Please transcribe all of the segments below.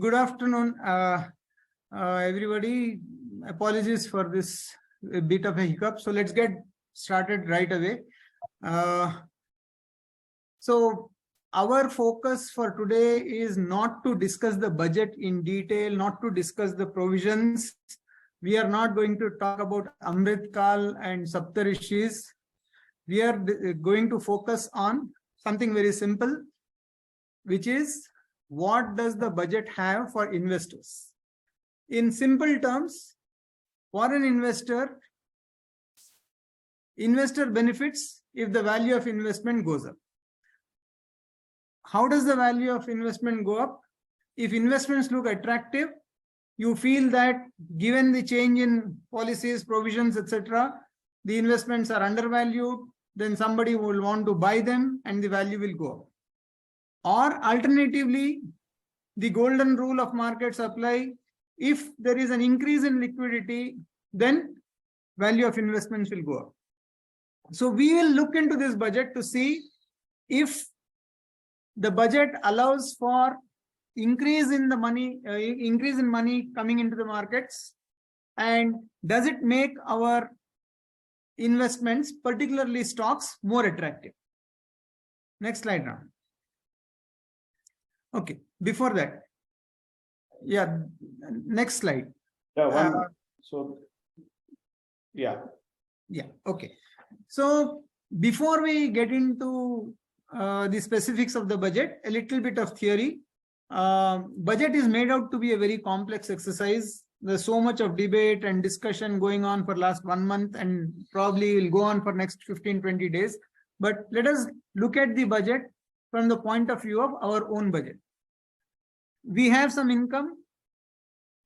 Good afternoon, everybody. Apologies for this bit of a hiccup. So let's get started right away. So our focus for today is not to discuss the budget in detail, not to discuss the provisions. We are not going to talk about Amrit Kal and Saptarishis. We are going to focus on something very simple, which is what does the budget have for investors? In simple terms, for an investor, investor benefits if the value of investment goes up. How does the value of investment go up? If investments look attractive, you feel that given the change in policies, provisions, etc., the investments are undervalued, then somebody will want to buy them and the value will go up. Or alternatively, the golden rule of markets apply. If there is an increase in liquidity, then value of investments will go up. So we will look into this budget to see if the budget allows for increase in the money, coming into the markets, and does it make our investments, particularly stocks, more attractive. Next slide now. Okay, before that, yeah, next slide. Yeah, okay. So before we get into the specifics of the budget, a little bit of theory. Budget is made out to be a very complex exercise. There's so much of debate and discussion going on for last 1 month and probably will go on for next 15-20 days. But let us look at the budget from the point of view of our own budget. We have some income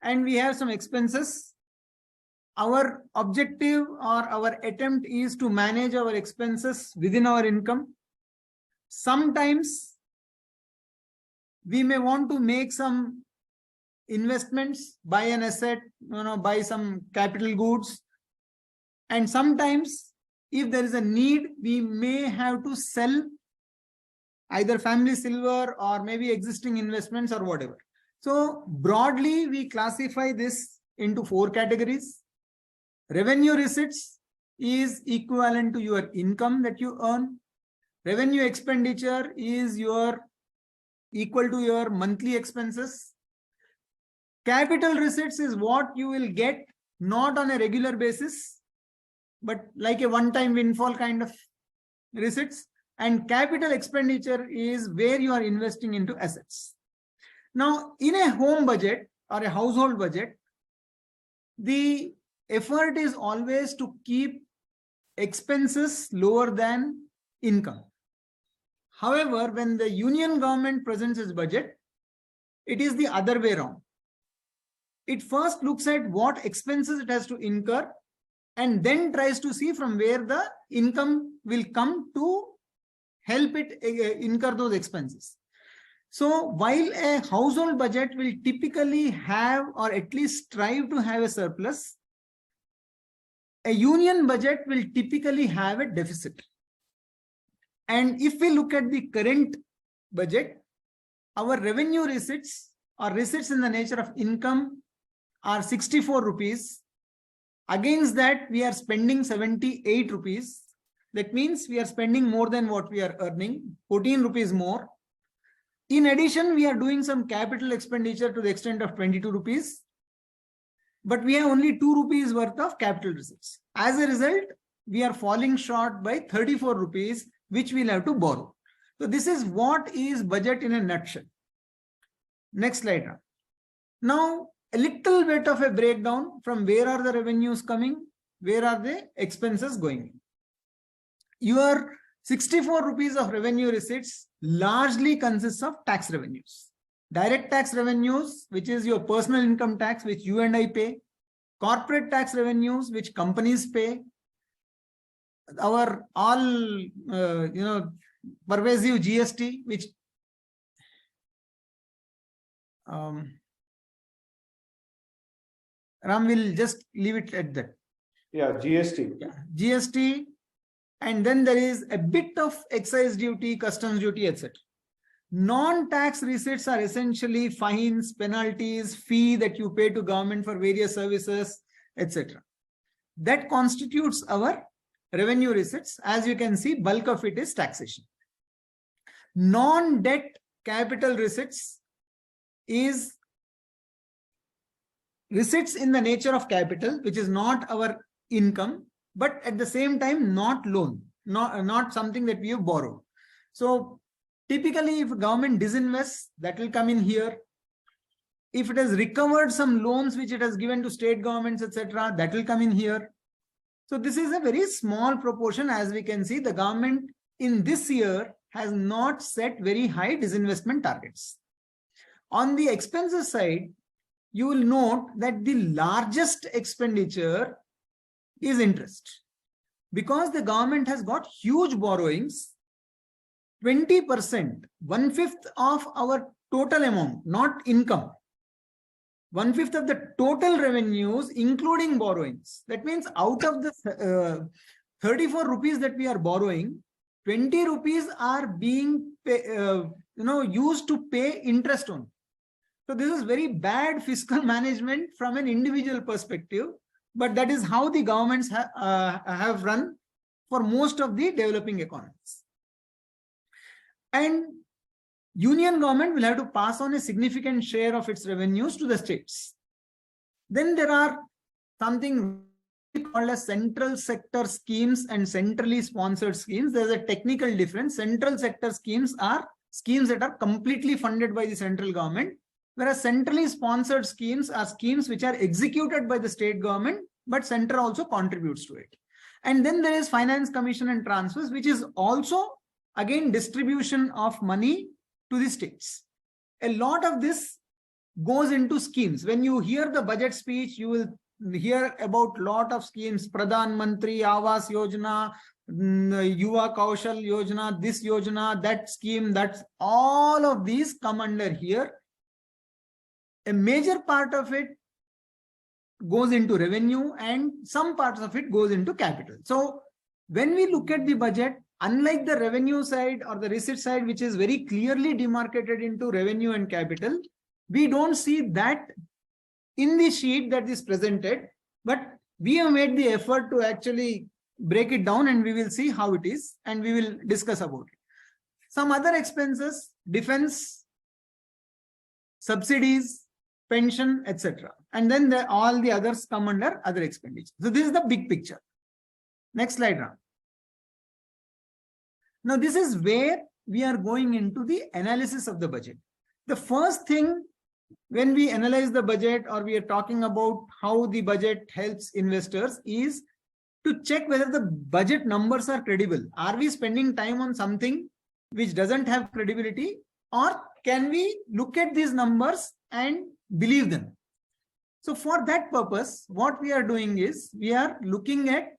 and we have some expenses. Our objective or our attempt is to manage our expenses within our income. Sometimes we may want to make some investments, buy an asset, buy some capital goods. And sometimes if there is a need, we may have to sell either family silver or maybe existing investments or whatever. So broadly, we classify this into 4 categories. Revenue receipts is equivalent to your income that you earn. Revenue expenditure is equal to your monthly expenses. Capital receipts is what you will get not on a regular basis, but like a one-time windfall kind of receipts. And capital expenditure is where you are investing into assets. Now, in a home budget or a household budget, the effort is always to keep expenses lower than income. However, when the union government presents its budget, it is the other way around. It first looks at what expenses it has to incur and then tries to see from where the income will come to help it incur those expenses. So while a household budget will typically have or at least strive to have a surplus, a union budget will typically have a deficit. And if we look at the current budget, our revenue receipts or receipts in the nature of income are 64 rupees. Against that, we are spending 78 rupees. That means we are spending more than what we are earning, 14 rupees more. In addition, we are doing some capital expenditure to the extent of 22 rupees. But we have only 2 rupees worth of capital receipts. As a result, we are falling short by 34 rupees, which we'll have to borrow. So this is what is budget in a nutshell. Next slide. Now, a little bit of a breakdown from where are the revenues coming, where are the expenses going. Your 64 rupees of revenue receipts largely consists of tax revenues. Direct tax revenues, which is your personal income tax, which you and I pay. Corporate tax revenues, which companies pay. Our all, pervasive GST, which Ram will just leave it at that. Yeah, GST. Yeah, GST. And then there is a bit of excise duty, customs duty, etc. Non-tax receipts are essentially fines, penalties, fee that you pay to government for various services, etc. That constitutes our revenue receipts. As you can see, bulk of it is taxation. Non-debt capital receipts is receipts in the nature of capital, which is not our income, but at the same time not loan, not something that we have borrowed. So typically, if government disinvests, that will come in here. If it has recovered some loans which it has given to state governments, etc., that will come in here. So this is a very small proportion. As we can see, the government in this year has not set very high disinvestment targets. On the expenses side, you will note that the largest expenditure is interest, because the government has got huge borrowings. 20%, 1/5 of our total amount, not income. 1/5 of the total revenues, including borrowings. That means out of the 34 rupees that we are borrowing, 20 rupees are being used to pay interest on. So this is very bad fiscal management from an individual perspective, but that is how the governments have run for most of the developing economies. And union government will have to pass on a significant share of its revenues to the states. Then there are something called as central sector schemes and centrally sponsored schemes. There's a technical difference. Central sector schemes are schemes that are completely funded by the central government, whereas centrally sponsored schemes are schemes which are executed by the state government, but center also contributes to it. And then there is finance commission and transfers, which is also again distribution of money to the states. A lot of this goes into schemes. When you hear the budget speech, you will hear about lot of schemes: Pradhan Mantri Awas Yojana, Yuva Kaushal Yojana, this Yojana, that scheme. That's all of these come under here. A major part of it goes into revenue and some parts of it goes into capital. So when we look at the budget, unlike the revenue side or the receipt side, which is very clearly demarcated into revenue and capital, we don't see that in the sheet that is presented, but we have made the effort to actually break it down, and we will see how it is, and we will discuss about it. Some other expenses: defense, subsidies, pension, etc. And then all the others come under other expenditure. So this is the big picture. Next slide, Ram. Now this is where we are going into the analysis of the budget. The first thing when we analyze the budget, or we are talking about how the budget helps investors, is to check whether the budget numbers are credible. Are we spending time on something which doesn't have credibility, or can we look at these numbers and believe them? So for that purpose, what we are doing is we are looking at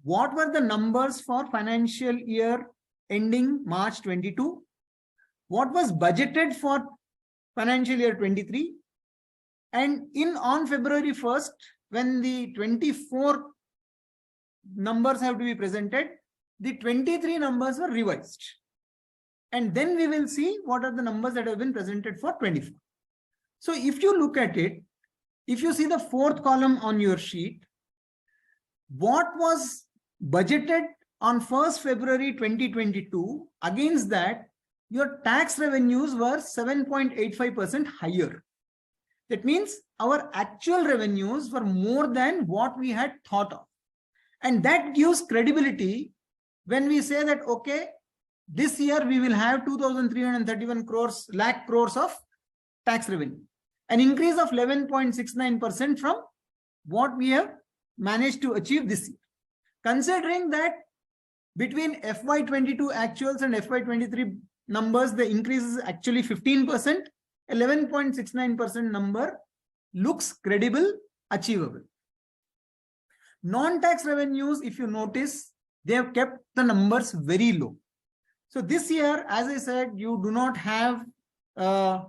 what were the numbers for financial year ending March 22, what was budgeted for financial year 23, and on February 1st, when the 24 numbers have to be presented, the 23 numbers were revised. And then we will see what are the numbers that have been presented for 24. So if you look at it, if you see the fourth column on your sheet, what was budgeted on 1st February 2022, against that, your tax revenues were 7.85% higher. That means our actual revenues were more than what we had thought of. And that gives credibility when we say that, okay, this year we will have 2,331 lakh crores of tax revenue, an increase of 11.69% from what we have managed to achieve this year. Considering that between FY22 actuals and FY23 numbers, the increase is actually 15%, 11.69% number looks credible, achievable. Non-tax revenues, if you notice, they have kept the numbers very low. So this year, as I said, you do not have a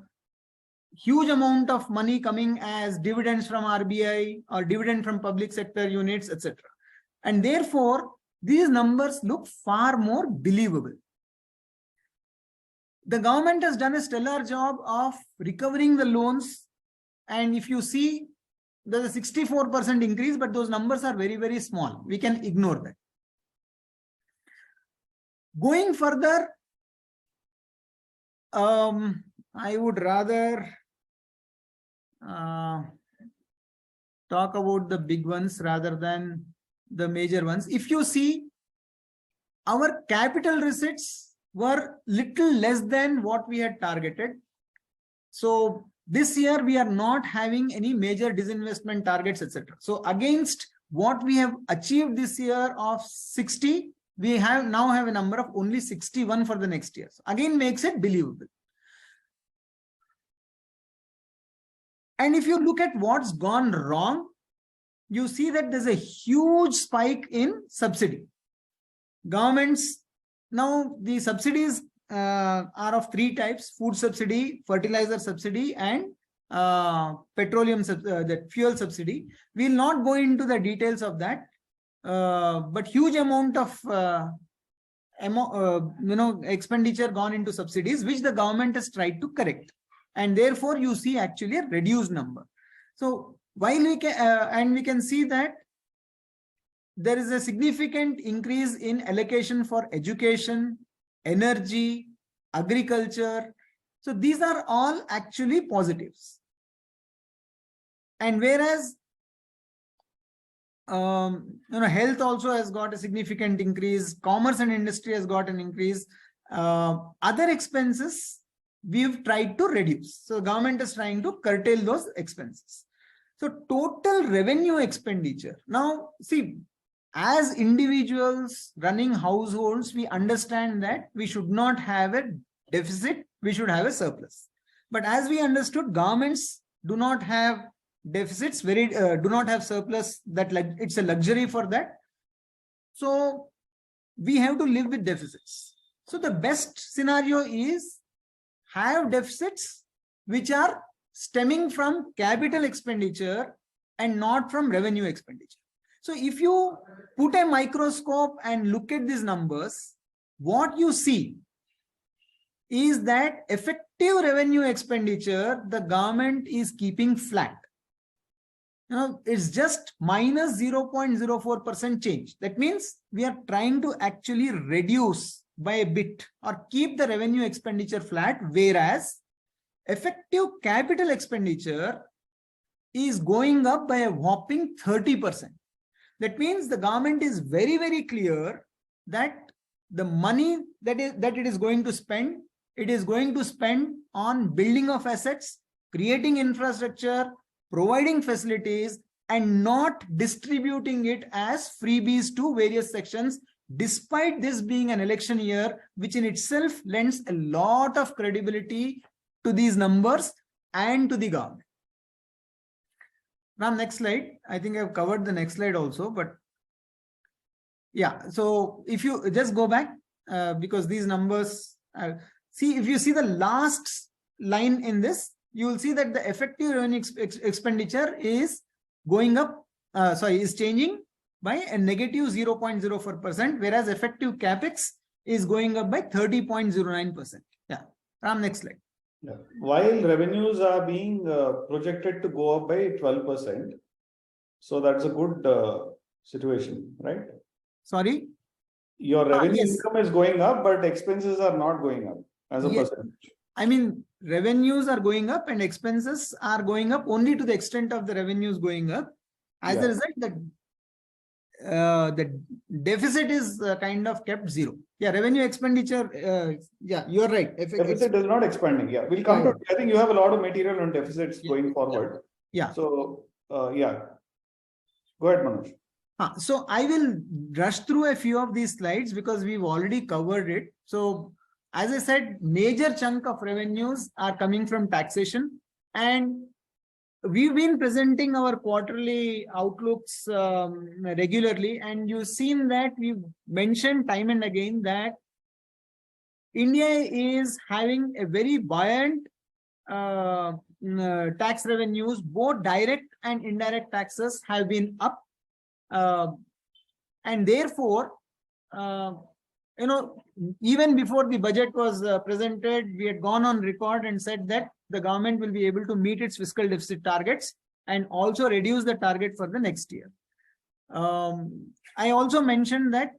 huge amount of money coming as dividends from RBI or dividend from public sector units, etc. And therefore, these numbers look far more believable. the government has done a stellar job of recovering the loans. And if you see, there's a 64% increase, but those numbers are very, very small. We can ignore that. Going further, I would rather talk about the big ones rather than the major ones. If you see, our capital receipts were little less than what we had targeted. So this year we are not having any major disinvestment targets, etc. So against what we have achieved this year of 60, we now have a number of only 61 for the next year. So again, makes it believable. And if you look at what's gone wrong, you see that there's a huge spike in subsidy. Governments, now the subsidies are of three types: food subsidy, fertilizer subsidy, and petroleum the fuel subsidy. We'll not go into the details of that, but huge amount of expenditure gone into subsidies, which the government has tried to correct, and therefore you see actually a reduced number. So while we can and we can see that there is a significant increase in allocation for education, energy, agriculture. So these are all actually positives. And whereas health also has got a significant increase, commerce and industry has got an increase, other expenses we've tried to reduce. So the government is trying to curtail those expenses. So total revenue expenditure. Now see, as individuals running households, we understand that we should not have a deficit, we should have a surplus. But as we understood, governments do not have deficits, do not have surplus, that it's a luxury for that. So we have to live with deficits. So the best scenario is have deficits which are stemming from capital expenditure and not from revenue expenditure. So if you put a microscope and look at these numbers, what you see is that effective revenue expenditure, the government is keeping flat. It's just minus 0.04% change. That means we are trying to actually reduce by a bit or keep the revenue expenditure flat, whereas effective capital expenditure is going up by a whopping 30%. That means the government is very, very clear that the money that it is going to spend, it is going to spend on building of assets, creating infrastructure, providing facilities, and not distributing it as freebies to various sections, despite this being an election year, which in itself lends a lot of credibility to these numbers and to the government. Now, next slide. I think I've covered the next slide also, but yeah. So if you just go back, because these numbers, see, if you see the last line in this, you will see that the effective revenue expenditure is going up, is changing by a negative 0.04%, whereas effective capex is going up by 30.09%. Yeah. Next slide. Yeah. While revenues are being projected to go up by 12%, so that's a good situation, right? Sorry? Your revenue yes. income is going up, but expenses are not going up as a percentage. I mean, revenues are going up and expenses are going up only to the extent of the revenues going up. As a result, the deficit is kind of kept zero. Yeah, revenue expenditure. Yeah, you're right. Deficit is not expanding. Yeah, we'll come to. I think you have a lot of material on deficits going forward. Yeah. So yeah, go ahead, Manoj. So I will rush through a few of these slides because we've already covered it. So as I said, major chunk of revenues are coming from taxation, and we've been presenting our quarterly outlooks regularly, and you've seen that we've mentioned time and again that India is having a very buoyant tax revenues. Both direct and indirect taxes have been up, and therefore even before the budget was presented, we had gone on record and said that the government will be able to meet its fiscal deficit targets and also reduce the target for the next year. I also mentioned that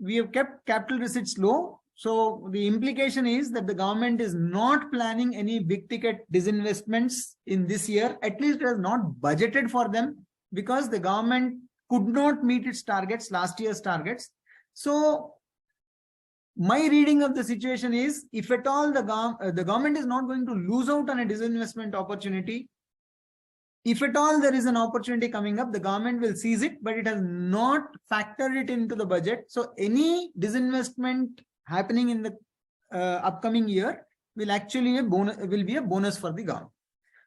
we have kept capital receipts low. So the implication is that the government is not planning any big ticket disinvestments in this year. At least it has not budgeted for them, because the government could not meet its targets, last year's targets. So my reading of the situation is, if at all the government is not going to lose out on a disinvestment opportunity, if at all there is an opportunity coming up, the government will seize it, but it has not factored it into the budget. So any disinvestment happening in the upcoming year will actually be a bonus for the government.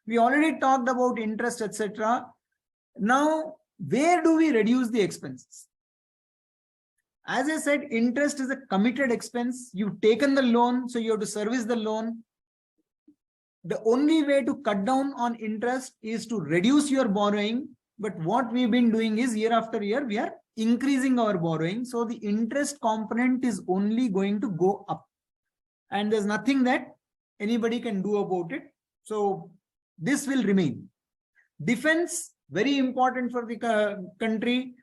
We already talked about interest, etc. Now, where do we reduce the expenses? As I said, interest is a committed expense. You've taken the loan, so you have to service the loan. The only way to cut down on interest is to reduce your borrowing. But what we've been doing is, year after year, we are increasing our borrowing. So the interest component is only going to go up. And there's nothing that anybody can do about it. So this will remain. Defense, very important for the country.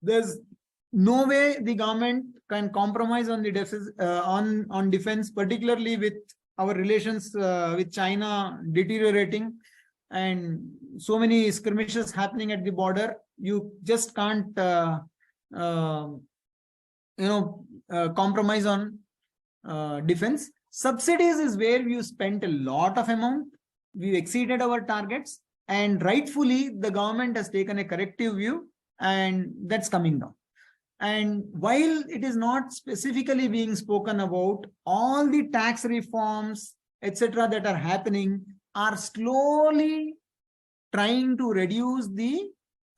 There's no way the government can compromise on the deficit, on defense, particularly with our relations with China deteriorating and so many skirmishes happening at the border. You just can't, compromise on defense. Subsidies is where we spent a lot of amount. We exceeded our targets, and rightfully the government has taken a corrective view, and that's coming down. And while it is not specifically being spoken about, all the tax reforms, etc., that are happening are slowly trying to reduce the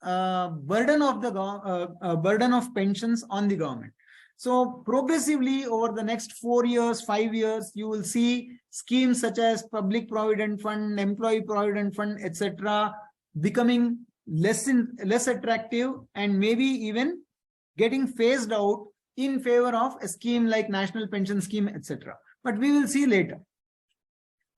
burden of pensions on the government. So progressively over the next 4 years, 5 years, you will see schemes such as Public Provident Fund, Employee Provident Fund, etc., becoming less attractive, and maybe even getting phased out in favor of a scheme like National Pension Scheme, etc. But we will see later.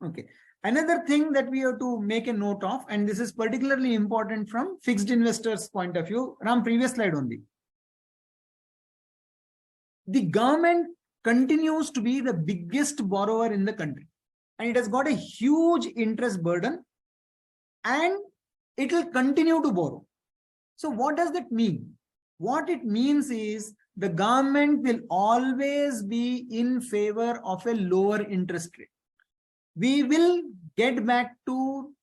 Okay. Another thing that we have to make a note of, and this is particularly important from fixed investors' point of view, Ram, previous slide only. The government continues to be the biggest borrower in the country, and it has got a huge interest burden, and it will continue to borrow. So what does that mean? What it means is the government will always be in favor of a lower interest rate. We will get back to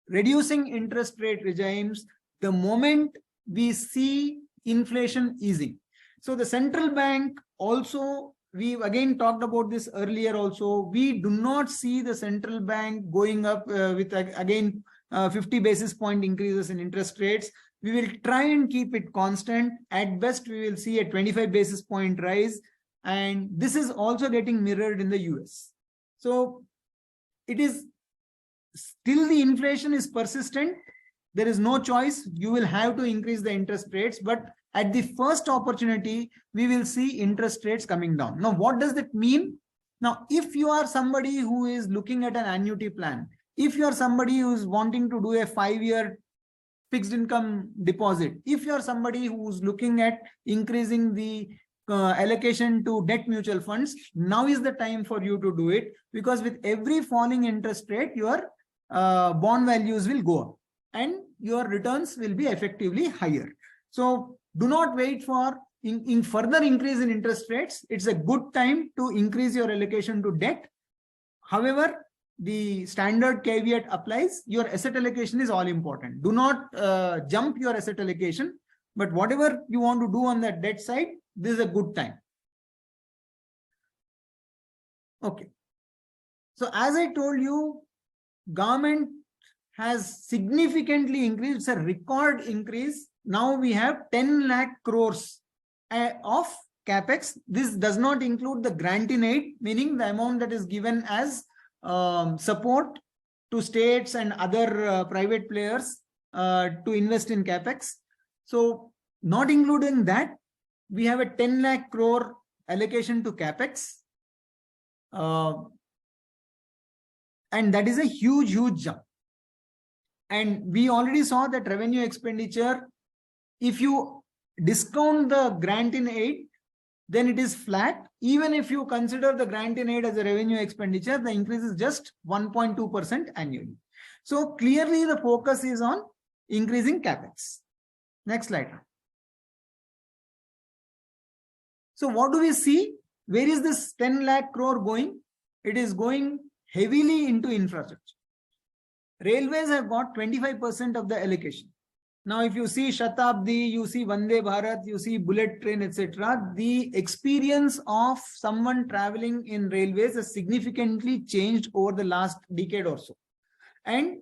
reducing interest rate regimes the moment we see inflation easing. So the central bank also, we've again talked about this earlier also, we do not see the central bank going up with again 50 basis point increases in interest rates. We will try and keep it constant. At best, we will see a 25 basis point rise. And this is also getting mirrored in the US. So it is still, the inflation is persistent. There is no choice. You will have to increase the interest rates. But at the first opportunity, we will see interest rates coming down. Now, what does that mean? Now, if you are somebody who is looking at an annuity plan, if you are somebody who is wanting to do a 5-year fixed income deposit, if you are somebody who's looking at increasing the allocation to debt mutual funds, now is the time for you to do it, because with every falling interest rate, your bond values will go up and your returns will be effectively higher. So do not wait for further increase in interest rates. It's a good time to increase your allocation to debt. However, the standard caveat applies. Your asset allocation is all important. Do not jump your asset allocation, but whatever you want to do on the debt side, this is a good time. Okay. So as I told you, government has significantly increased. It's a record increase. Now we have 10 lakh crores of capex. This does not include the grant in aid, meaning the amount that is given as support to states and other private players to invest in capex. So not including that, we have a 10 lakh crore allocation to capex, and that is a huge jump. And we already saw that revenue expenditure, if you discount the grant in aid, then it is flat. Even if you consider the grant in aid as a revenue expenditure, the increase is just 1.2% annually. So clearly the focus is on increasing capex. Next slide. So what do we see? Where is this 10 lakh crore going? It is going heavily into infrastructure. Railways have got 25% of the allocation. Now, if you see Shatabdi, you see Vande Bharat, you see bullet train, etc., the experience of someone traveling in railways has significantly changed over the last decade or so. And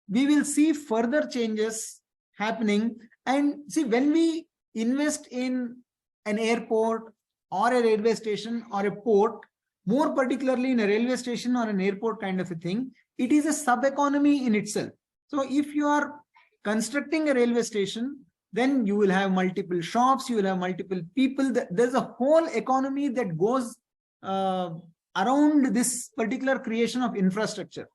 we will see further changes happening. And see, when we invest in an airport or a railway station or a port, more particularly in a railway station or an airport kind of a thing, it is a sub-economy in itself. So if you are constructing a railway station, then you will have multiple shops, you will have multiple people. There's a whole economy that goes around this particular creation of infrastructure.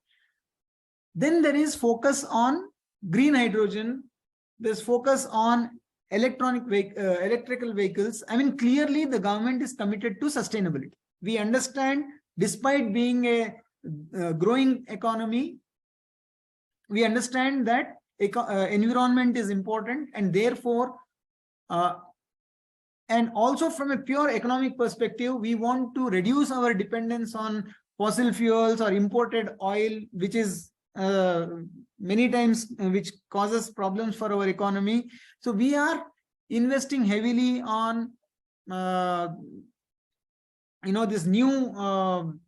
Then there is focus on green hydrogen. There's focus on electrical vehicles. I mean, clearly the government is committed to sustainability. We understand, despite being a growing economy, we understand that environment is important, and therefore, and also from a pure economic perspective, we want to reduce our dependence on fossil fuels or imported oil, which is many times which causes problems for our economy. So we are investing heavily on this new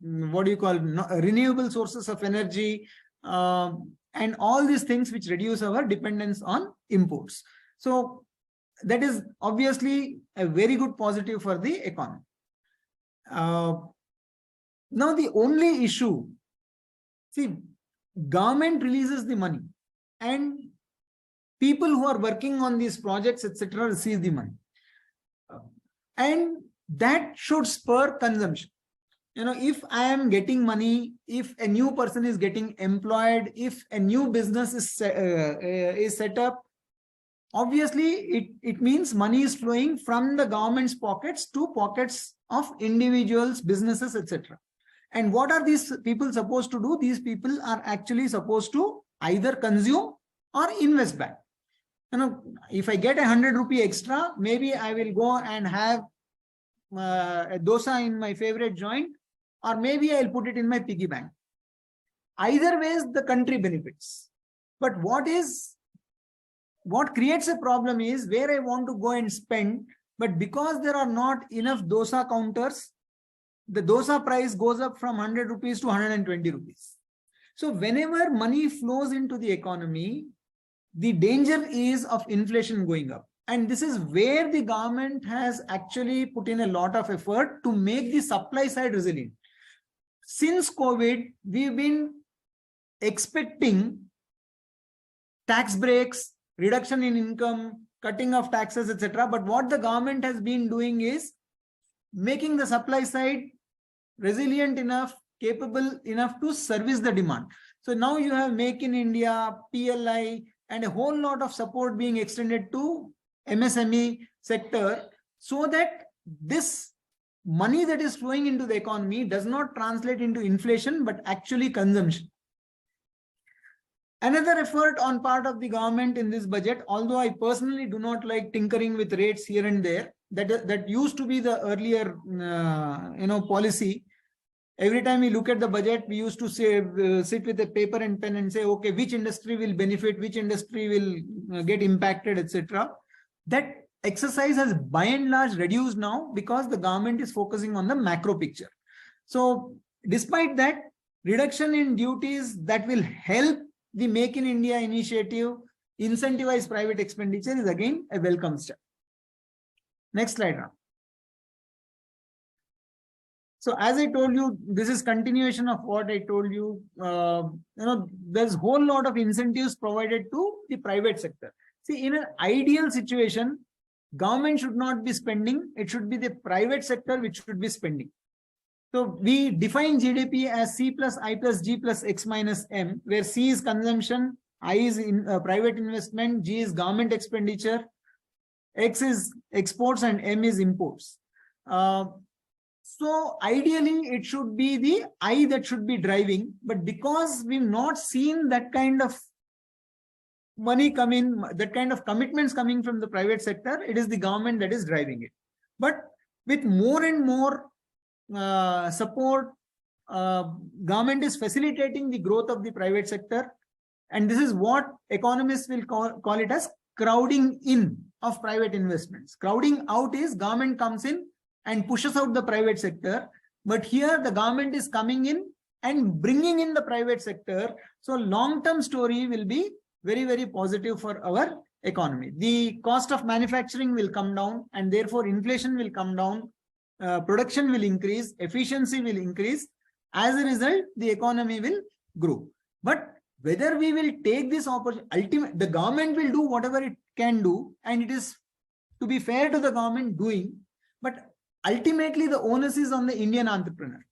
renewable sources of energy, and all these things which reduce our dependence on imports. So that is obviously a very good positive for the economy. Now the only issue, see, government releases the money and people who are working on these projects, etc., receive the money. And that should spur consumption. If I am getting money, if a new person is getting employed, if a new business is set up, obviously it means money is flowing from the government's pockets to pockets of individuals, businesses, etc. And what are these people supposed to do? These people are actually supposed to either consume or invest back. If I get 100 rupee extra, maybe I will go and have a dosa in my favorite joint, or maybe I'll put it in my piggy bank. Either ways, the country benefits. But what creates a problem is where I want to go and spend, but because there are not enough dosa counters, the dosa price goes up from 100 rupees to 120 rupees. So whenever money flows into the economy, the danger is of inflation going up. And this is where the government has actually put in a lot of effort to make the supply side resilient. Since COVID, we've been expecting tax breaks, reduction in income, cutting of taxes, etc. But what the government has been doing is making the supply side resilient enough, capable enough to service the demand. So now you have Make in India, PLI, and a whole lot of support being extended to MSME sector, so that this money that is flowing into the economy does not translate into inflation, but actually consumption. Another effort on part of the government in this budget, although I personally do not like tinkering with rates here and there, that used to be the earlier policy. Every time we look at the budget, we used to say, sit with a paper and pen and say, okay, which industry will benefit, which industry will get impacted, etc. That exercise has by and large reduced now because the government is focusing on the macro picture. So despite that, reduction in duties that will help the Make in India initiative incentivize private expenditure is again a welcome step. Next slide, Ram. So as I told you, this is continuation of what I told you. There's a whole lot of incentives provided to the private sector. See, in an ideal situation, government should not be spending. It should be the private sector which should be spending. So we define GDP as C plus I plus G plus X minus M, where C is consumption, I is private investment, G is government expenditure, X is exports, and M is imports. So ideally, it should be the I that should be driving, but because we've not seen that kind of money come in, that kind of commitments coming from the private sector, it is the government that is driving it. But with more and more support, government is facilitating the growth of the private sector, and this is what economists will call it as crowding in of private investments. Crowding out is government comes in and pushes out the private sector, but here the government is coming in and bringing in the private sector. So long-term story will be very, very positive for our economy. The cost of manufacturing will come down, and therefore inflation will come down, production will increase, efficiency will increase. As a result, the economy will grow. But whether we will take this opportunity, the government will do whatever it can do, and it is, to be fair to the government, doing, but ultimately the onus is on the Indian entrepreneur.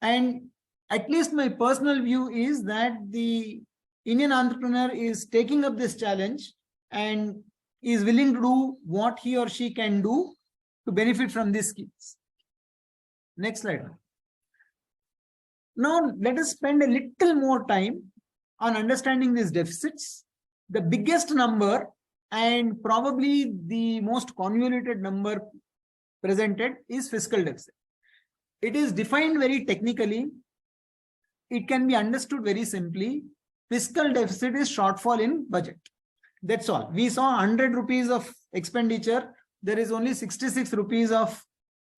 And at least my personal view is that the Indian entrepreneur is taking up this challenge and is willing to do what he or she can do to benefit from these schemes. Next slide. Now let us spend a little more time on understanding these deficits. The biggest number and probably the most convoluted number presented is fiscal deficit. It is defined very technically. It can be understood very simply. Fiscal deficit is shortfall in budget. That's all. We saw 100 rupees of expenditure. There is only 66 rupees of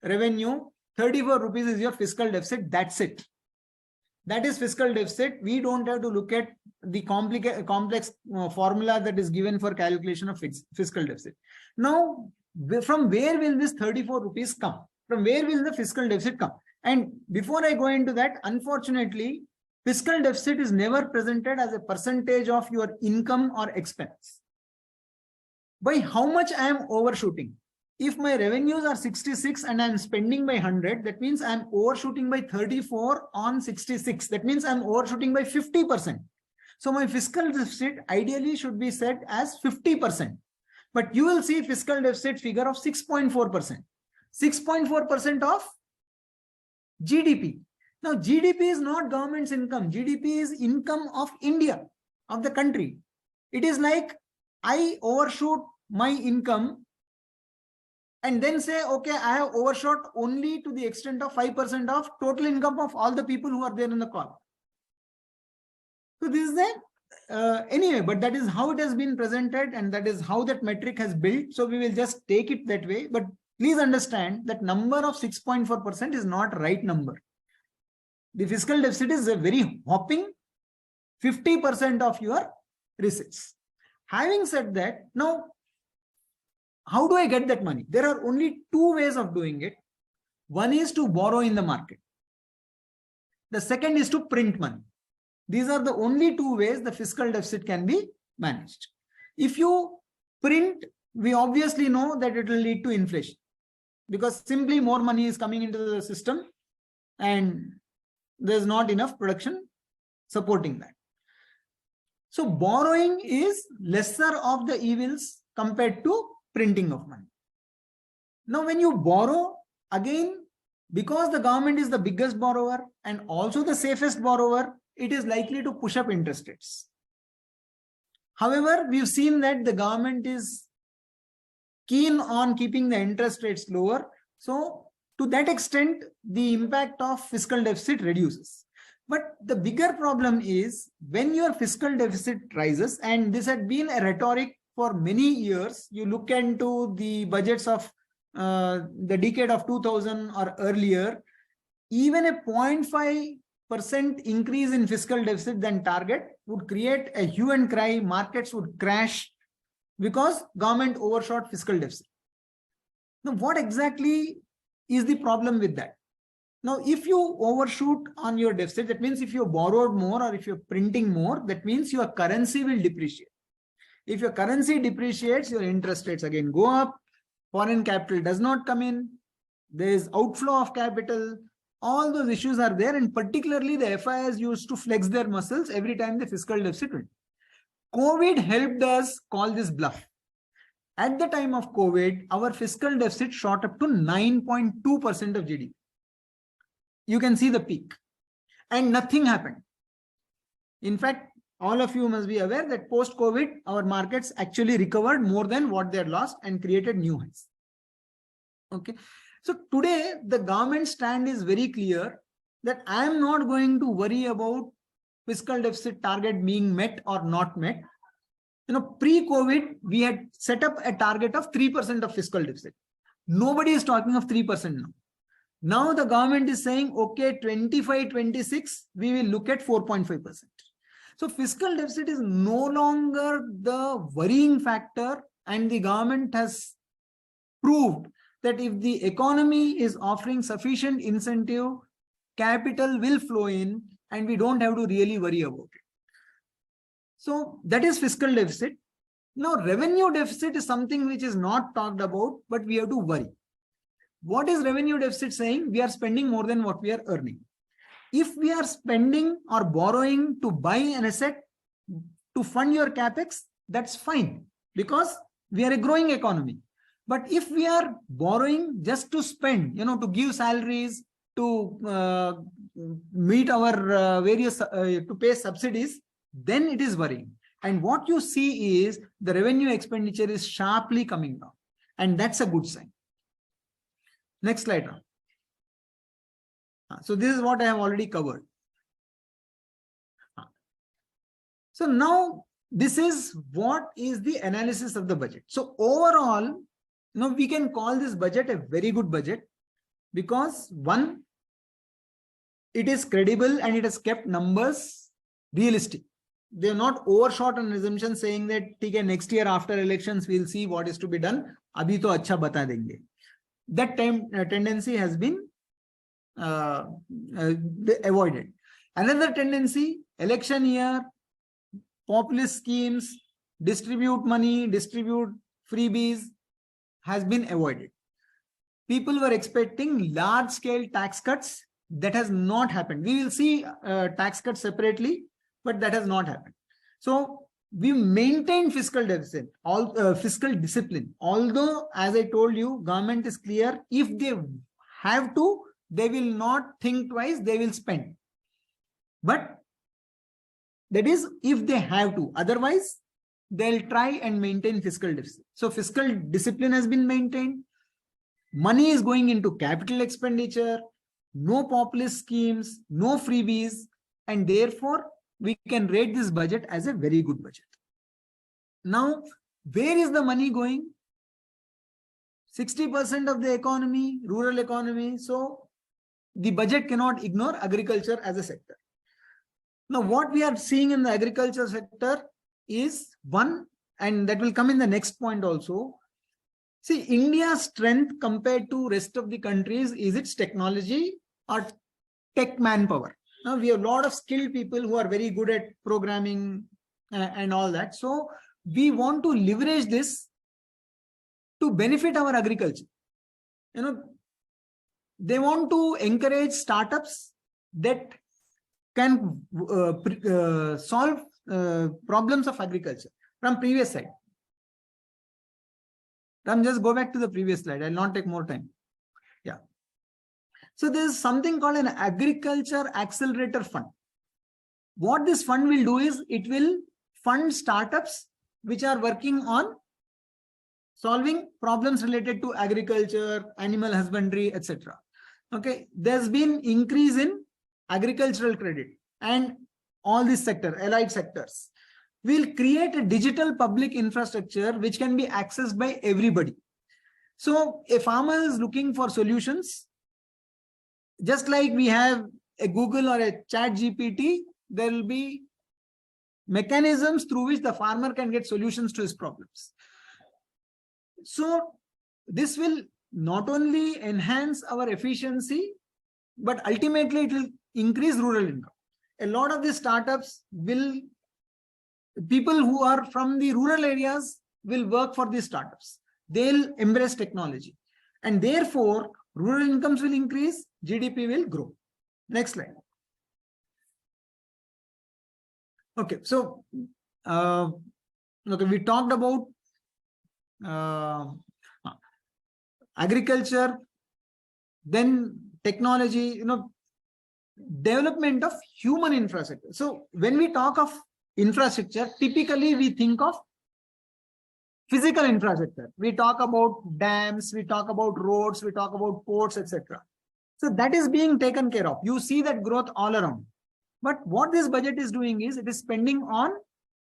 revenue. 34 rupees is your fiscal deficit. That's it. That is fiscal deficit. We don't have to look at the complex formula that is given for calculation of fiscal deficit. Now, from where will this 34 rupees come? From where will the fiscal deficit come? And before I go into that, unfortunately, fiscal deficit is never presented as a percentage of your income or expense. By how much I am overshooting? If my revenues are 66 and I am spending by 100, that means I am overshooting by 34 on 66. That means I am overshooting by 50%. So my fiscal deficit ideally should be set as 50%. But you will see fiscal deficit figure of 6.4%. 6.4% of GDP. Now, GDP is not government's income. GDP is income of India, of the country. It is like I overshoot my income and then say, okay, I have overshot only to the extent of 5% of total income of all the people who are there in the call. So this is the, anyway, but that is how it has been presented and that is how that metric has built. So we will just take it that way. But please understand that number of 6.4% is not right number. The fiscal deficit is a very whopping 50% of your receipts. Having said that, now, how do I get that money? There are only two ways of doing it. One is to borrow in the market. The second is to print money. These are the only two ways the fiscal deficit can be managed. If you print, we obviously know that it will lead to inflation because simply more money is coming into the system and there's not enough production supporting that. So borrowing is lesser of the evils compared to printing of money. Now, when you borrow, again, because the government is the biggest borrower and also the safest borrower, it is likely to push up interest rates. However, we've seen that the government is keen on keeping the interest rates lower. So to that extent, the impact of fiscal deficit reduces. But the bigger problem is when your fiscal deficit rises, and this had been a rhetoric for many years. You look into the budgets of the decade of 2000 or earlier, even a 0.5% increase in fiscal deficit than target would create a hue and cry. Markets would crash because government overshot fiscal deficit. Now, what exactly is the problem with that? Now, if you overshoot on your deficit, that means if you borrowed more or if you're printing more, that means your currency will depreciate. If your currency depreciates, your interest rates again go up. foreign capital does not come in, there is outflow of capital, all those issues are there, and particularly the FIs used to flex their muscles every time the fiscal deficit went. COVID helped us call this bluff. At the time of COVID, our fiscal deficit shot up to 9.2% of GDP. You can see the peak, and nothing happened. In fact, all of you must be aware that post-COVID, our markets actually recovered more than what they had lost and created new highs. Okay. So today, the government stand is very clear that I am not going to worry about fiscal deficit target being met or not met. Pre-COVID, we had set up a target of 3% of fiscal deficit. Nobody is talking of 3% now. Now the government is saying, okay, 25-26, we will look at 4.5%. So fiscal deficit is no longer the worrying factor, and the government has proved that if the economy is offering sufficient incentive, capital will flow in and we don't have to really worry about it. So that is fiscal deficit. Now revenue deficit is something which is not talked about, but we have to worry. What is revenue deficit saying? We are spending more than what we are earning. If we are spending or borrowing to buy an asset to fund your capex, that's fine because we are a growing economy. But if we are borrowing just to spend, to give salaries, to meet our to pay subsidies, then it is worrying. And what you see is the revenue expenditure is sharply coming down, and that's a good sign. Next slide. So this is what I have already covered. So now this is what is the analysis of the budget. So overall, we can call this budget a very good budget because one, it is credible and it has kept numbers realistic. They are not overshot on assumption saying that next year after elections we'll see what is to be done. Abhi to acha bata denge. That tendency has been avoided. Another tendency, election year, populist schemes, distribute money, distribute freebies, has been avoided. People were expecting large-scale tax cuts. That has not happened. We will see tax cuts separately, but that has not happened. So we maintain fiscal deficit, fiscal discipline. Although, as I told you, government is clear. If they have to, they will not think twice. They will spend. But that is if they have to. Otherwise, they'll try and maintain fiscal deficit. So fiscal discipline has been maintained. Money is going into capital expenditure, no populist schemes, no freebies, and therefore we can rate this budget as a very good budget. Now, where is the money going? 60% of the economy, rural economy. So the budget cannot ignore agriculture as a sector. Now, what we are seeing in the agriculture sector is one, and that will come in the next point also. See, India's strength compared to rest of the countries is its technology or tech manpower. Now, we have a lot of skilled people who are very good at programming and all that. So we want to leverage this to benefit our agriculture. They want to encourage startups that can solve problems of agriculture. From previous slide. Ram, just go back to the previous slide. I'll not take more time. Yeah. So there's something called an agriculture accelerator fund. What this fund will do is it will fund startups which are working on solving problems related to agriculture, animal husbandry, etc. Okay. There's been increase in agricultural credit and all these sector, allied sectors. We'll create a digital public infrastructure which can be accessed by everybody. So a farmer is looking for solutions. Just like we have a Google or a ChatGPT, there will be mechanisms through which the farmer can get solutions to his problems. So this will not only enhance our efficiency, but ultimately it will increase rural income. A lot of these startups will, people who are from the rural areas will work for these startups. they'll embrace technology. And therefore, rural incomes will increase, GDP will grow. Next slide. Okay, so okay, we talked about agriculture, then technology, development of human infrastructure. So when we talk of infrastructure, typically we think of physical infrastructure. We talk about dams, we talk about roads, we talk about ports, etc. So that is being taken care of. You see that growth all around. But what this budget is doing is it is spending on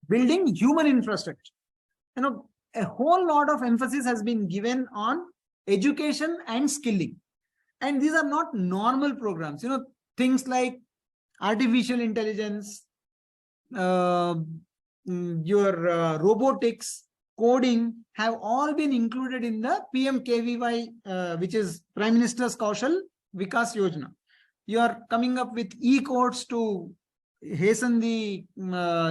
building human infrastructure. A whole lot of emphasis has been given on education and skilling. And these are not normal programs. Things like artificial intelligence, your robotics, coding have all been included in the PMKVY, which is Prime Minister's Kaushal Vikas Yojana. You are coming up with e-courts to hasten the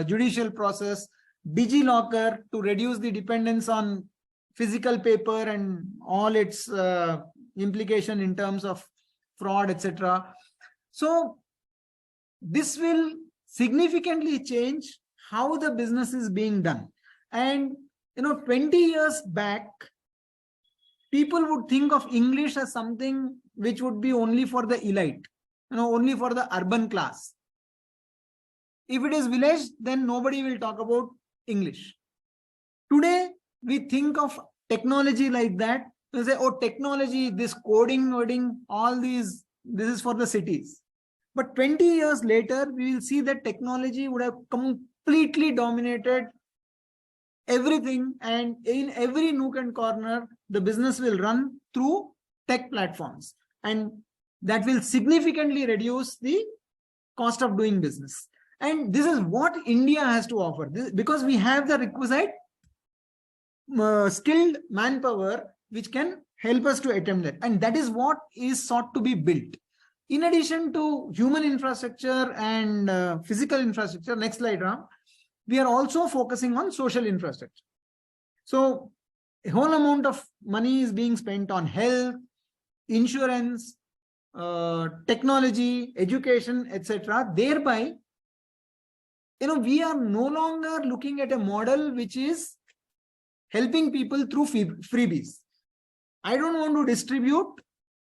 judicial process, DigiLocker to reduce the dependence on physical paper and all its implication in terms of fraud, etc. So this will significantly change how the business is being done. And 20 years back, people would think of English as something which would be only for the elite, only for the urban class. If it is village, then nobody will talk about English. Today, we think of technology like that. We say, oh, technology, this coding, all these, this is for the cities. But 20 years later, we will see that technology would have completely dominated everything, and in every nook and corner, the business will run through tech platforms, and that will significantly reduce the cost of doing business. And this is what India has to offer, because we have the requisite skilled manpower which can help us to attempt that. And that is what is sought to be built. In addition to human infrastructure and physical infrastructure, next slide, Ram, we are also focusing on social infrastructure. So a whole amount of money is being spent on health, insurance, technology, education, etc. Thereby, we are no longer looking at a model which is helping people through freebies. I don't want to distribute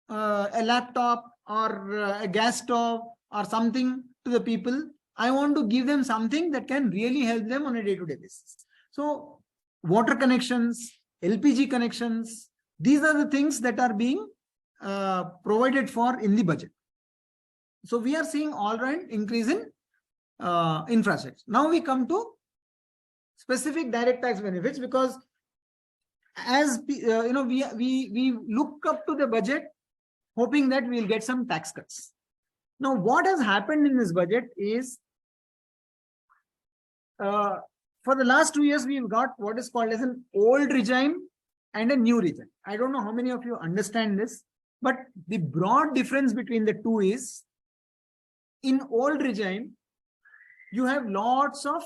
a laptop or a gas stove or something to the people. I want to give them something that can really help them on a day-to-day basis. So water connections, LPG connections, these are the things that are being provided for in the budget. So we are seeing all right increase in infrastructure. Now we come to specific direct tax benefits, because as we look up to the budget hoping that we'll get some tax cuts. Now what has happened in this budget is for the last 2 years we've got what is called as an old regime and a new regime. I don't know how many of you understand this, but the broad difference between the two is, in old regime you have lots of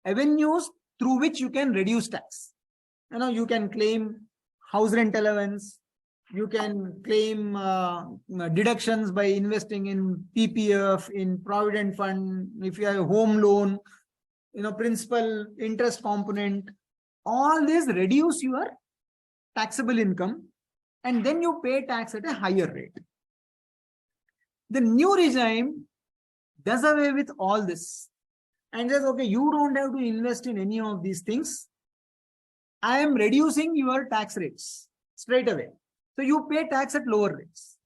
avenues through which you can reduce tax. You can claim house rent allowance, you can claim deductions by investing in PPF, in provident fund, if you have a home loan, principal interest component, all this reduce your taxable income, and then you pay tax at a higher rate. The new regime does away with all this and says, okay, you don't have to invest in any of these things. I am reducing your tax rates straight away. So you pay tax at lower rates.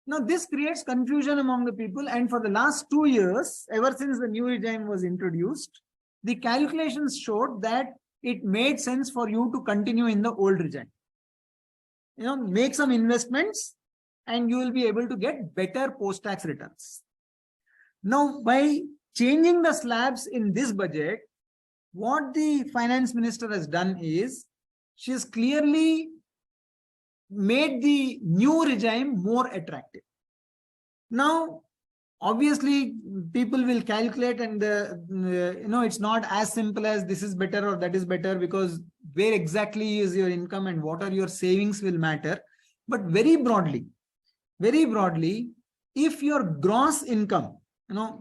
Now this creates confusion among the people, and for the last 2 years, ever since the new regime was introduced, the calculations showed that it made sense for you to continue in the old regime. Make some investments and you will be able to get better post-tax returns. Now, by changing the slabs in this budget, what the finance minister has done is, she has clearly made the new regime more attractive. Now, obviously people will calculate, and it's not as simple as this is better or that is better, because where exactly is your income and what are your savings will matter. But very broadly, if your gross income,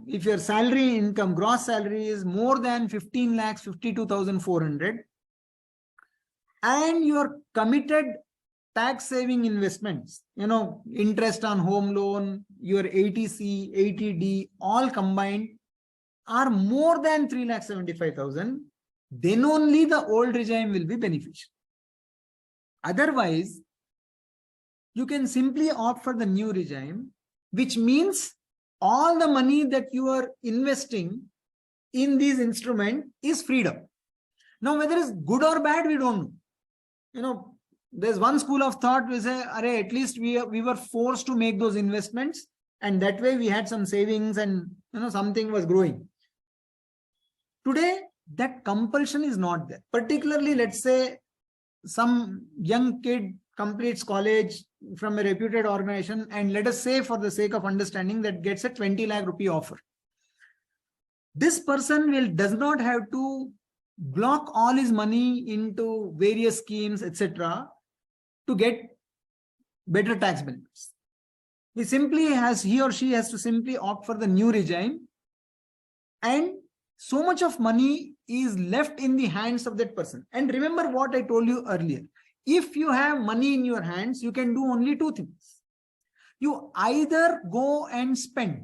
if your salary income, gross salary is more than 15 lakhs 52,400, and your committed tax saving investments, interest on home loan, your ATC, ATD, all combined are more than 3,75,000, then only the old regime will be beneficial. Otherwise, you can simply opt for the new regime, which means all the money that you are investing in these instruments is freed up. Now, whether it's good or bad, we don't know. There's one school of thought, we say, at least we were forced to make those investments, and that way we had some savings and something was growing. Today, that compulsion is not there. Particularly, let's say some young kid completes college from a reputed organization, and let us say, for the sake of understanding, that gets a 20 lakh rupee offer. This person does not have to block all his money into various schemes, etc., to get better tax benefits. He or she has to simply opt for the new regime, and so much of money is left in the hands of that person. And remember what I told you earlier. If you have money in your hands, you can do only two things. You either go and spend.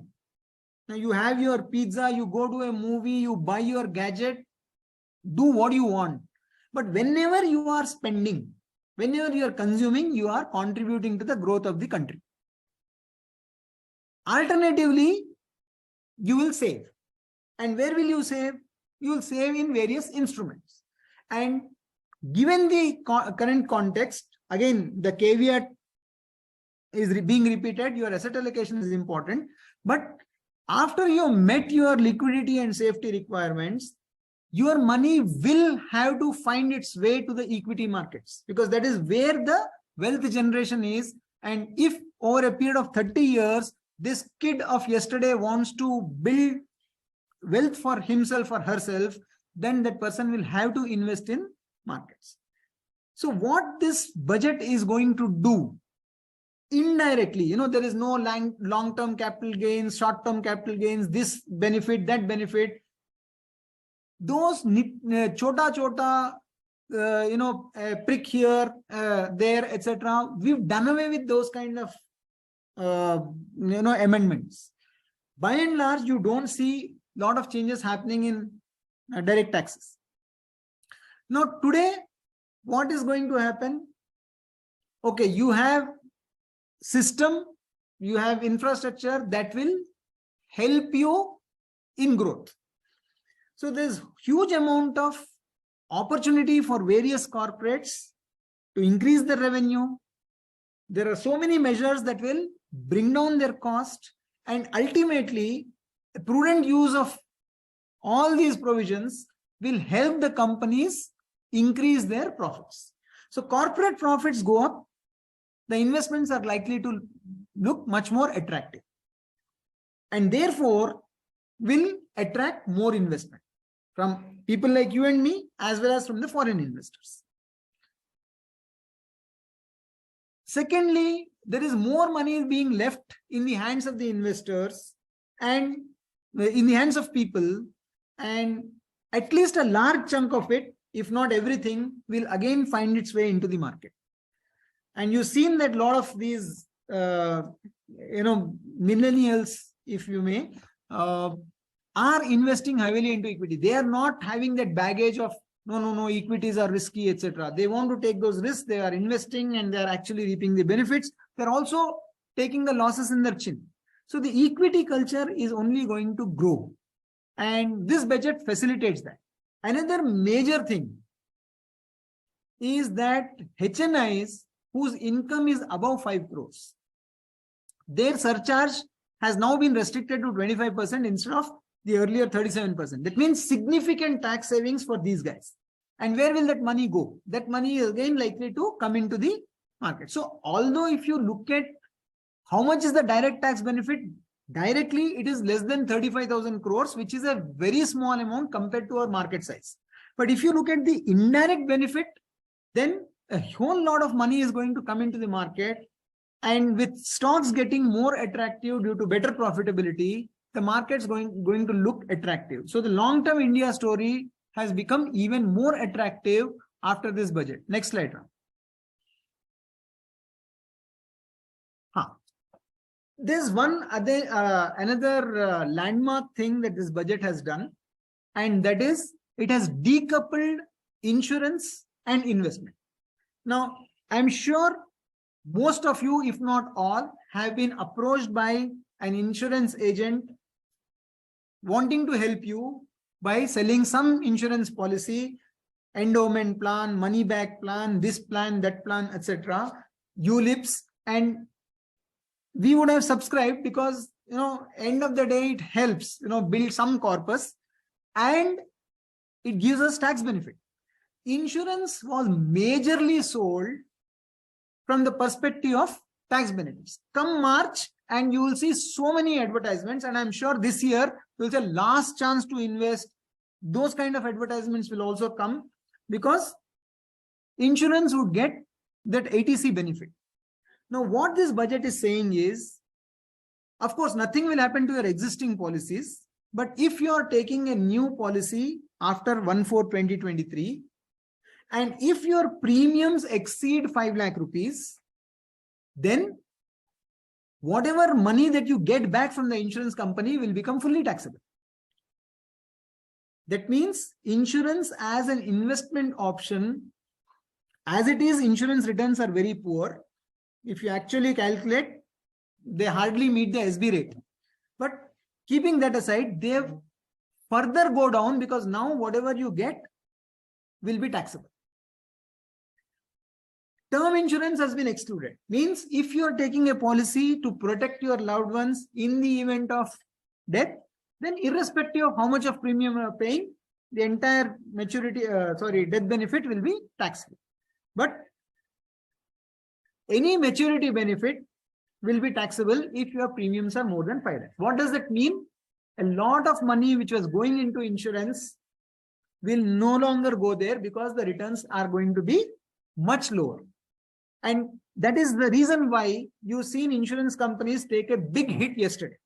Now you have your pizza, you go to a movie, you buy your gadget, do what you want. But whenever you are spending, whenever you are consuming, you are contributing to the growth of the country. Alternatively, you will save. And where will you save? You will save in various instruments. And given the current context, again, the caveat is being repeated, your asset allocation is important. But after you met your liquidity and safety requirements, your money will have to find its way to the equity markets, because that is where the wealth generation is. And if over a period of 30 years, this kid of yesterday wants to build wealth for himself or herself, then that person will have to invest in markets. So what this budget is going to do indirectly, there is no long-term capital gains, short-term capital gains, this benefit, that benefit. Those chota, prick here, there, etc. We've done away with those kind of, amendments. By and large, you don't see a lot of changes happening in direct taxes. Now, today, what is going to happen? Okay, you have system, you have infrastructure that will help you in growth. So there's huge amount of opportunity for various corporates to increase their revenue. There are so many measures that will bring down their cost, and ultimately a prudent use of all these provisions will help the companies increase their profits. So corporate profits go up, the investments are likely to look much more attractive, and therefore will attract more investment from people like you and me, as well as from the foreign investors. Secondly, there is more money being left in the hands of the investors and in the hands of people, and at least a large chunk of it, if not everything, will again find its way into the market. And you've seen that a lot of these, millennials, if you may, are investing heavily into equity. They are not having that baggage of no, equities are risky, etc. They want to take those risks. They are investing and they are actually reaping the benefits. They're also taking the losses in their chin. So the equity culture is only going to grow, and this budget facilitates that. Another major thing is that HNIs whose income is above 5 crores, their surcharge has now been restricted to 25% instead of the earlier 37%. That means significant tax savings for these guys. And where will that money go? That money is again likely to come into the market. So although if you look at how much is the direct tax benefit, Directly, it is less than 35,000 crores, which is a very small amount compared to our market size. But if you look at the indirect benefit, then a whole lot of money is going to come into the market. And with stocks getting more attractive due to better profitability, the market's going to look attractive. So the long-term India story has become even more attractive after this budget. Next slide, Ram. There's one other another landmark thing that this budget has done, and that is it has decoupled insurance and investment. Now, I'm sure most of you, if not all, have been approached by an insurance agent wanting to help you by selling some insurance policy, endowment plan, money back plan, this plan, that plan, etc., ULIPs, and we would have subscribed because, end of the day, it helps, build some corpus and it gives us tax benefit. Insurance was majorly sold from the perspective of tax benefits. Come March, and you will see so many advertisements, and I'm sure this year will say last chance to invest. Those kind of advertisements will also come because insurance would get that ATC benefit. Now, what this budget is saying is, of course, nothing will happen to your existing policies, but if you are taking a new policy after 1/4/2023, and if your premiums exceed 5 lakh rupees, then whatever money that you get back from the insurance company will become fully taxable. That means insurance as an investment option, as it is, insurance returns are very poor. If you actually calculate, they hardly meet the SB rate. But keeping that aside, they further go down because now whatever you get will be taxable. Term insurance has been excluded. Means if you are taking a policy to protect your loved ones in the event of death, then irrespective of how much of premium you are paying, the entire death benefit will be taxable. But any maturity benefit will be taxable if your premiums are more than 5 lakhs. What does that mean? A lot of money which was going into insurance will no longer go there because the returns are going to be much lower. And that is the reason why you've seen insurance companies take a big hit yesterday.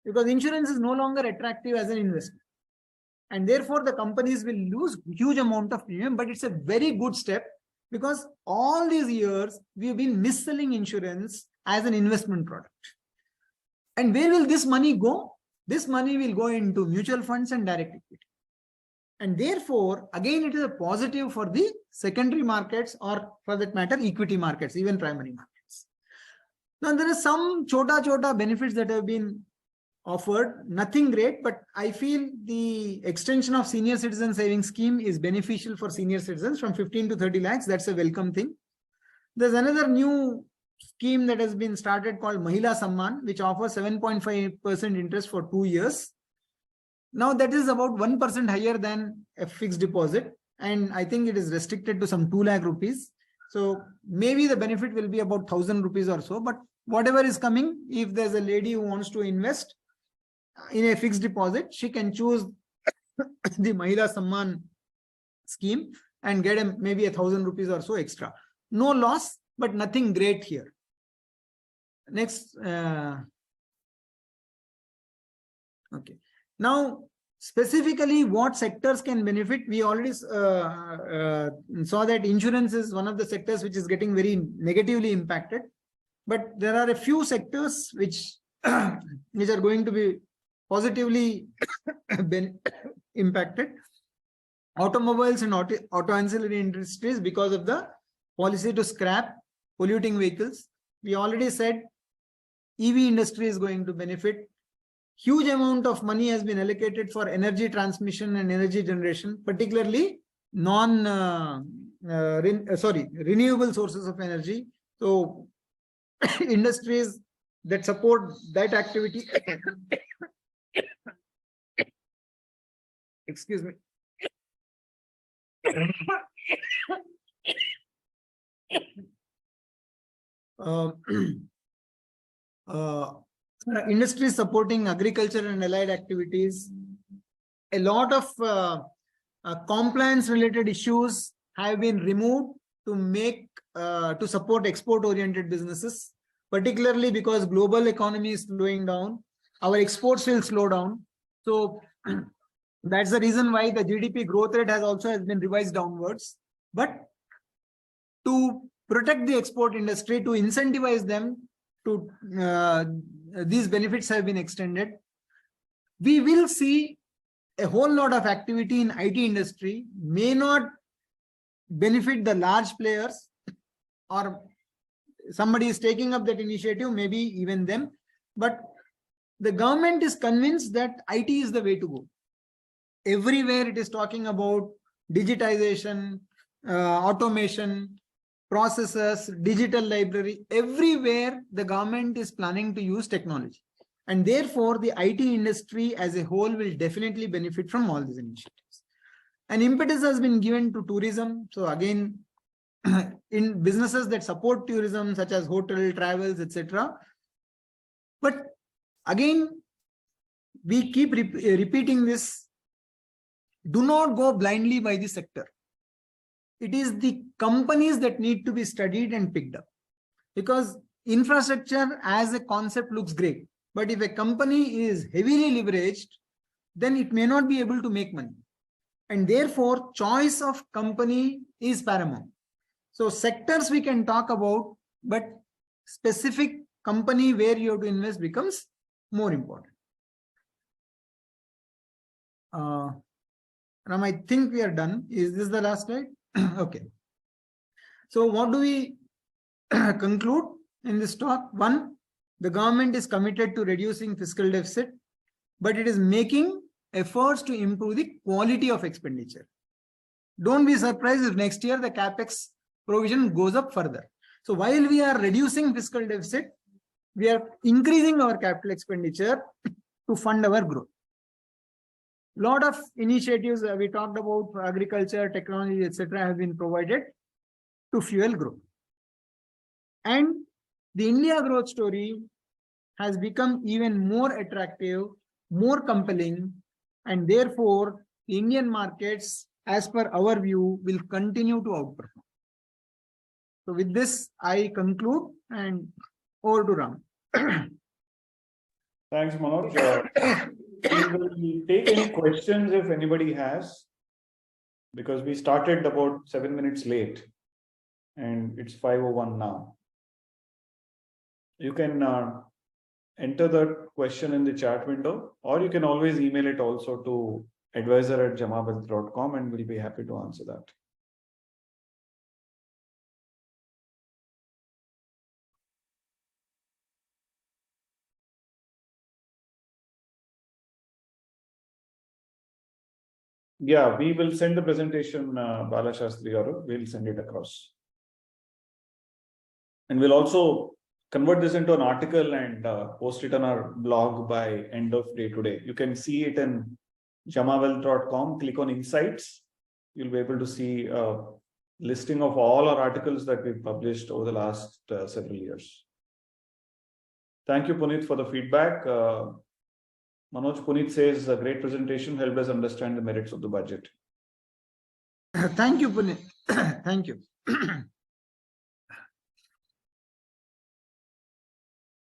Because insurance is no longer attractive as an investment. And therefore, the companies will lose huge amount of premium, but it's a very good step because all these years we've been mis-selling insurance as an investment product. And where will this money go? This money will go into mutual funds and direct equity. And therefore, again, it is a positive for the secondary markets, or for that matter, equity markets, even primary markets. Now, there are some chota benefits that have been offered, nothing great, but I feel the extension of senior citizen savings scheme is beneficial for senior citizens from 15 to 30 lakhs. That's a welcome thing. There's another new scheme that has been started called Mahila Samman, which offers 7.5% interest for 2 years. Now that is about 1% higher than a fixed deposit. And I think it is restricted to some 2 lakh rupees. So maybe the benefit will be about 1,000 rupees or so, but whatever is coming, if there's a lady who wants to invest in a fixed deposit, she can choose the Mahila Samman scheme and get maybe 1,000 rupees or so extra. No loss, but nothing great here. Next. Okay. Now, specifically what sectors can benefit, we already saw that insurance is one of the sectors which is getting very negatively impacted. But there are a few sectors which are going to be positively impacted. Automobiles and auto ancillary industries, because of the policy to scrap polluting vehicles. We already said EV industry is going to benefit. Huge amount of money has been allocated for energy transmission and energy generation, particularly renewable sources of energy. So industries that support that activity. Excuse me. industries supporting agriculture and allied activities. A lot of compliance related issues have been removed to make to support export oriented businesses, particularly because global economy is slowing down. Our exports will slow down. So that's the reason why the GDP growth rate has been revised downwards. But to protect the export industry, to incentivize them to these benefits have been extended. We will see a whole lot of activity in IT industry, may not benefit the large players, or somebody is taking up that initiative, maybe even them, but the government is convinced that IT is the way to go. Everywhere it is talking about digitization, automation, processes, digital library. Everywhere the government is planning to use technology. And therefore, the IT industry as a whole will definitely benefit from all these initiatives. An impetus has been given to tourism. So again, in businesses that support tourism, such as hotel, travels, etc. But again, we keep repeating this. Do not go blindly by the sector. It is the companies that need to be studied and picked up, because infrastructure as a concept looks great. But if a company is heavily leveraged, then it may not be able to make money. And therefore, choice of company is paramount. So sectors we can talk about, but specific company where you have to invest becomes more important. Ram, I think we are done. Is this the last slide? Okay. So what do we conclude in this talk? One, the government is committed to reducing fiscal deficit, but it is making efforts to improve the quality of expenditure. Don't be surprised if next year the CapEx provision goes up further. So while we are reducing fiscal deficit, we are increasing our capital expenditure to fund our growth. Lot of initiatives we talked about for agriculture, technology, etc. have been provided to fuel growth. And the India growth story has become even more attractive, more compelling, and therefore the Indian markets, as per our view, will continue to outperform. So with this, I conclude and over to Ram. Thanks, Manoj. We will take any questions if anybody has, because we started about 7 minutes late and it's 5:01 now. You can enter the question in the chat window, or you can always email it also to advisor@jamawealth.com and we'll be happy to answer that. Yeah, we will send the presentation, Bala Shastri Garu. We'll send it across. And we'll also convert this into an article and post it on our blog by end of day today. You can see it in jamawealth.com. Click on Insights. You'll be able to see a listing of all our articles that we've published over the last several years. Thank you, Puneet, for the feedback. Manoj, Puneet says a great presentation helped us understand the merits of the budget. Thank you, Puneet. Thank you.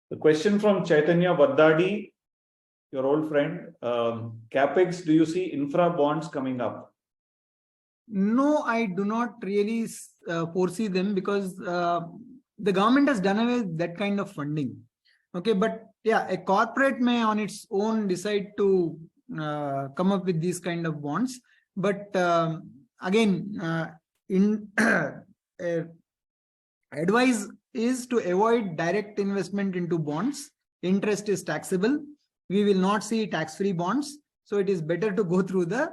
The question from Chaitanya Vaddadi, your old friend. CapEx, do you see infra bonds coming up? No, I do not really foresee them, because the government has done away with that kind of funding. Okay, but yeah, a corporate may on its own decide to come up with these kind of bonds. But again, advice is to avoid direct investment into bonds. Interest is taxable. We will not see tax-free bonds. So it is better to go through the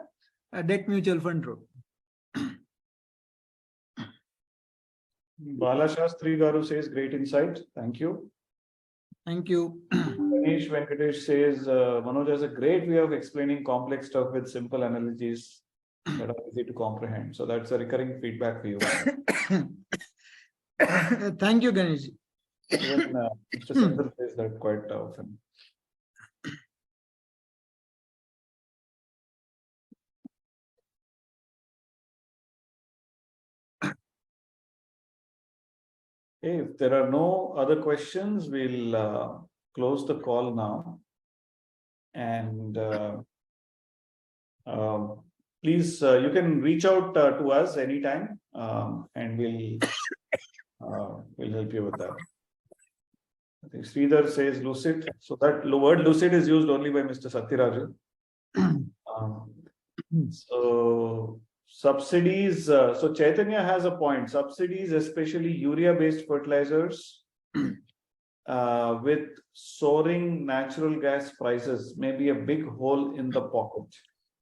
debt mutual fund route. Bala Shastri Garu says great insight. Thank you. Thank you. Ganesh Venkatesh says Manoj has a great way of explaining complex stuff with simple analogies that are easy to comprehend. So that's a recurring feedback for you. Thank you, Ganesh. Even Mr. Sundar says that quite often. Okay, if there are no other questions, we'll close the call now. And please, you can reach out to us anytime, and we'll help you with that. I think Sridhar says lucid. So that word lucid is used only by Mr. Satyarajan. So subsidies. So Chaitanya has a point. Subsidies, especially urea-based fertilizers, with soaring natural gas prices, may be a big hole in the pocket.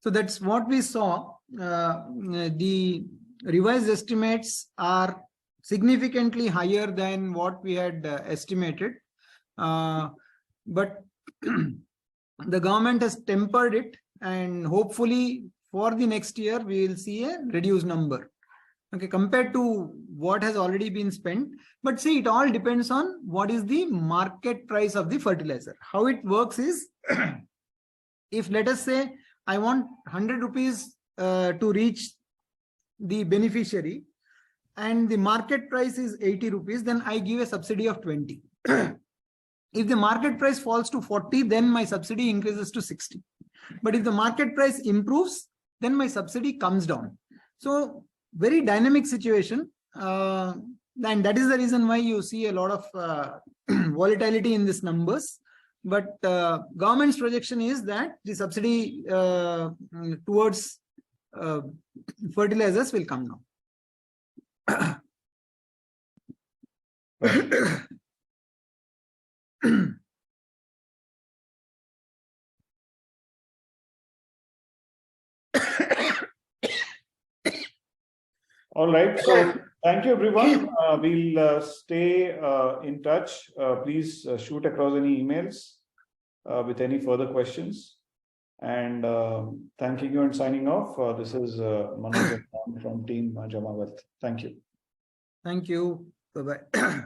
So that's what we saw. The revised estimates are significantly higher than what we had estimated. But the government has tempered it, and hopefully for the next year, we will see a reduced number. Okay, compared to what has already been spent. But see, it all depends on what is the market price of the fertilizer. How it works is, if let us say, I want 100 rupees to reach the beneficiary, and the market price is 80 rupees, then I give a subsidy of 20. If the market price falls to 40, then my subsidy increases to 60. But if the market price improves, then my subsidy comes down. So very dynamic situation. And that is the reason why you see a lot of volatility in these numbers. But government's projection is that the subsidy towards fertilizers will come down. All right. So thank you, everyone. We'll stay in touch. Please shoot across any emails with any further questions. And thanking you and signing off. This is Manoj from Team Jama Wealth. Thank you. Thank you. Bye-bye.